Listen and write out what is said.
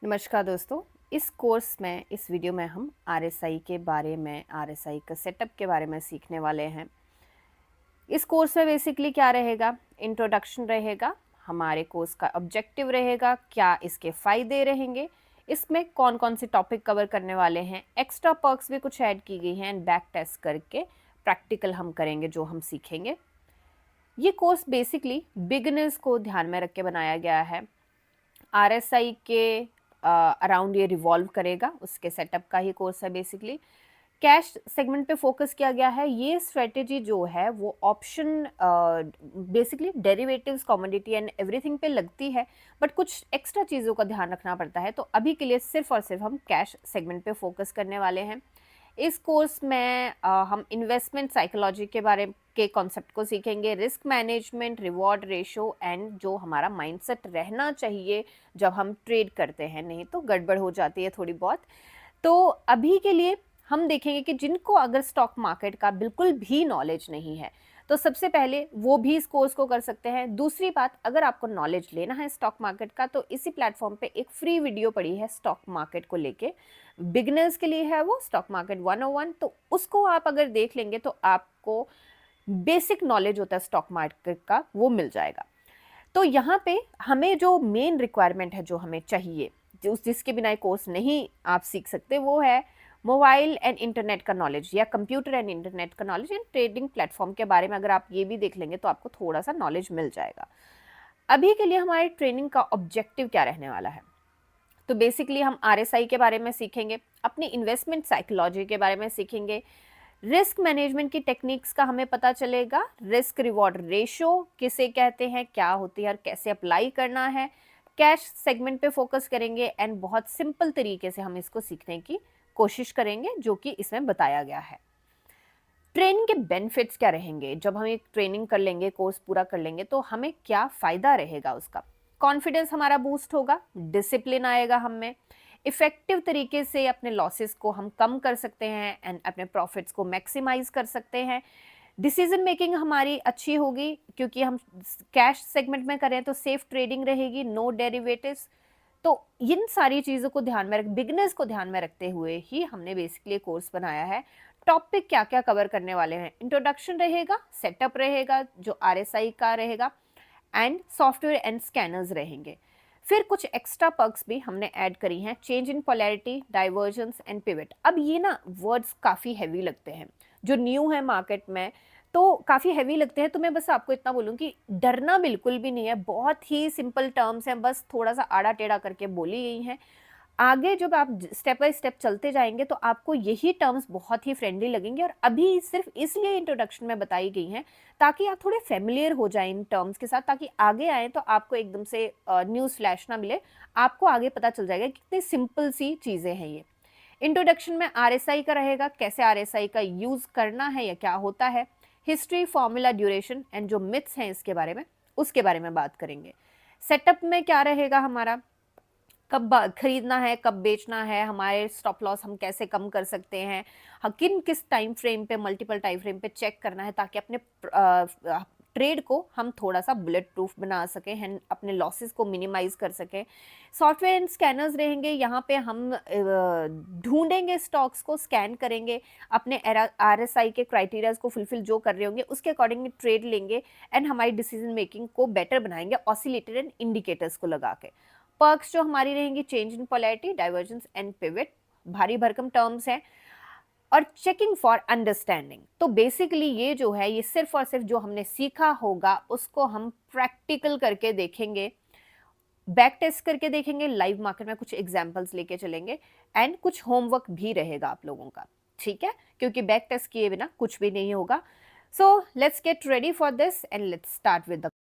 नमस्कार दोस्तों। इस कोर्स में इस वीडियो में हम आरएसआई के बारे में, आरएसआई का सेटअप के बारे में सीखने वाले हैं। इस कोर्स में बेसिकली क्या रहेगा, इंट्रोडक्शन रहेगा, हमारे कोर्स का ऑब्जेक्टिव रहेगा, क्या इसके फ़ायदे रहेंगे, इसमें कौन कौन से टॉपिक कवर करने वाले हैं, एक्स्ट्रा पर्क्स भी कुछ ऐड की गई हैं एंड बैक टेस्ट करके प्रैक्टिकल हम करेंगे जो हम सीखेंगे। ये कोर्स बेसिकली बिगिनर्स को ध्यान में रख के बनाया गया है। आरएसआई के अराउंड ये रिवॉल्व करेगा, उसके सेटअप का ही कोर्स है बेसिकली। कैश सेगमेंट पे फोकस किया गया है। ये स्ट्रेटेजी जो है वो option basically derivatives, commodity and everything पे लगती है, बट कुछ एक्स्ट्रा चीज़ों का ध्यान रखना पड़ता है। तो अभी के लिए सिर्फ और सिर्फ हम कैश सेगमेंट पे फोकस करने वाले हैं। इस कोर्स में हम इन्वेस्टमेंट साइकोलॉजी के बारे के कॉन्सेप्ट को सीखेंगे, risk management, reward ratio and जो हमारा माइंडसेट रहना चाहिए जब हम ट्रेड करते हैं, नहीं तो गड़बड़ हो जाती है थोड़ी बहुत। तो अभी के लिए हम देखेंगे कि जिनको अगर स्टॉक मार्केट का बिल्कुल भी नॉलेज नहीं है तो सबसे पहले वो भी इस कोर्स को कर सकते हैं। दूसरी बात, अगर आपको नॉलेज लेना है स्टॉक मार्केट का तो इसी प्लेटफॉर्म पे एक फ्री वीडियो पड़ी है स्टॉक मार्केट को लेके, बिगनर्स के लिए है वो, स्टॉक मार्केट 101। तो उसको आप अगर देख लेंगे तो आपको बेसिक नॉलेज होता है स्टॉक मार्केट का, वो मिल जाएगा। तो यहाँ पे हमें जो मेन रिक्वायरमेंट है, जो हमें चाहिए, जिसके बिना कोर्स नहीं आप सीख सकते, वो है मोबाइल एंड इंटरनेट का नॉलेज या कंप्यूटर एंड इंटरनेट का नॉलेज एंड ट्रेडिंग प्लेटफॉर्म के बारे में। अगर आप ये भी देख लेंगे तो आपको थोड़ा सा नॉलेज मिल जाएगा। अभी के लिए हमारे ट्रेनिंग का ऑब्जेक्टिव क्या रहने वाला है, तो बेसिकली हम आरएसआई के बारे में सीखेंगे, अपनी इन्वेस्टमेंट साइकोलॉजी के बारे में सीखेंगे, रिस्क मैनेजमेंट की टेक्निक्स का हमें पता चलेगा, रिस्क रिवॉर्ड रेशो किसे कहते हैं, क्या होती है और कैसे अप्लाई करना है, कैश सेगमेंट पे फोकस करेंगे एंड बहुत सिंपल तरीके से हम इसको सीखने की कोशिश करेंगे जो कि इसमें बताया गया है। ट्रेनिंग के बेनिफिट्स क्या रहेंगे, जब हम एक ट्रेनिंग कर लेंगे, कोर्स पूरा कर लेंगे तो हमें क्या फ़ायदा रहेगा उसका। कॉन्फिडेंस हमारा बूस्ट होगा, डिसिप्लिन आएगा हम में, इफ़ेक्टिव तरीके से अपने लॉसेस को हम कम कर सकते हैं एंड अपने प्रॉफिट्स को मैक्सिमाइज़ कर सकते हैं। डिसीजन मेकिंग हमारी अच्छी होगी क्योंकि हम कैश सेगमेंट में करें तो सेफ ट्रेडिंग रहेगी, नो डेरिवेटिव्स। तो इन सारी चीज़ों को ध्यान में रख, बिगनर्स को ध्यान में रखते हुए ही हमने बेसिकली कोर्स बनाया है। टॉपिक क्या क्या कवर करने वाले हैं, इंट्रोडक्शन रहेगा, सेटअप रहेगा जो आरएसआई का रहेगा एंड सॉफ्टवेयर एंड स्कैनर्स रहेंगे। फिर कुछ एक्स्ट्रा पर्क्स भी हमने ऐड करी हैं, change in polarity, divergence and pivot. अब ये ना वर्ड्स काफ़ी हैवी लगते हैं, जो न्यू है मार्केट में तो काफ़ी हैवी लगते हैं। तो मैं बस आपको इतना बोलूँ कि डरना बिल्कुल भी नहीं है, बहुत ही सिंपल टर्म्स हैं, बस थोड़ा सा आड़ा टेढ़ा करके बोली गई हैं। आगे जब आप स्टेप बाय स्टेप चलते जाएंगे तो आपको यही टर्म्स बहुत ही फ्रेंडली लगेंगे, और अभी सिर्फ इसलिए इंट्रोडक्शन में बताई गई हैं ताकि आप थोड़े फेमिलियर हो जाएं इन टर्म्स के साथ, ताकि आगे आए तो आपको एकदम से न्यूज़ फ्लैश ना मिले, आपको आगे पता चल जाएगा कि कितनी सिंपल सी चीज़ें हैं ये। इंट्रोडक्शन में आरएसआई का रहेगा, कैसे आरएसआई का यूज़ करना है या क्या होता है, हिस्ट्री, फॉर्मूला, ड्यूरेशन एंड जो मिथ्स हैं इसके बारे में, उसके बारे में बात करेंगे। सेटअप में क्या रहेगा हमारा, कब खरीदना है, कब बेचना है, हमारे स्टॉप लॉस हम कैसे कम कर सकते हैं, किन किस टाइम फ्रेम पे, मल्टीपल टाइम फ्रेम पे चेक करना है ताकि अपने ट्रेड को हम थोड़ा सा बुलेट प्रूफ बना सकें एंड अपने लॉसेस को मिनिमाइज कर सकें। सॉफ्टवेयर एंड स्कैनर्स रहेंगे, यहाँ पे हम ढूंढेंगे स्टॉक्स को, स्कैन करेंगे, अपने आरएसआई के क्राइटेरियाज को फुलफिल जो कर रहे होंगे उसके अकॉर्डिंग ट्रेड लेंगे एंड हमारी डिसीजन मेकिंग को बेटर बनाएंगे ऑसिलेटर एंड इंडिकेटर्स को लगा के। पर्क्स जो हमारी रहेंगी, change in polarity, divergence and pivot, भारी भरकम टर्म्स हैं, और चेकिंग फॉर अंडरस्टैंडिंग। तो बेसिकली ये जो है, ये सिर्फ और सिर्फ जो हमने सीखा होगा उसको हम प्रैक्टिकल करके देखेंगे, बैक टेस्ट करके देखेंगे, लाइव मार्केट में कुछ एग्जांपल्स लेके चलेंगे एंड कुछ होमवर्क भी रहेगा आप लोगों का, ठीक है, क्योंकि बैक टेस्ट किए बिना कुछ भी नहीं होगा। So let's get ready for this and let's start with the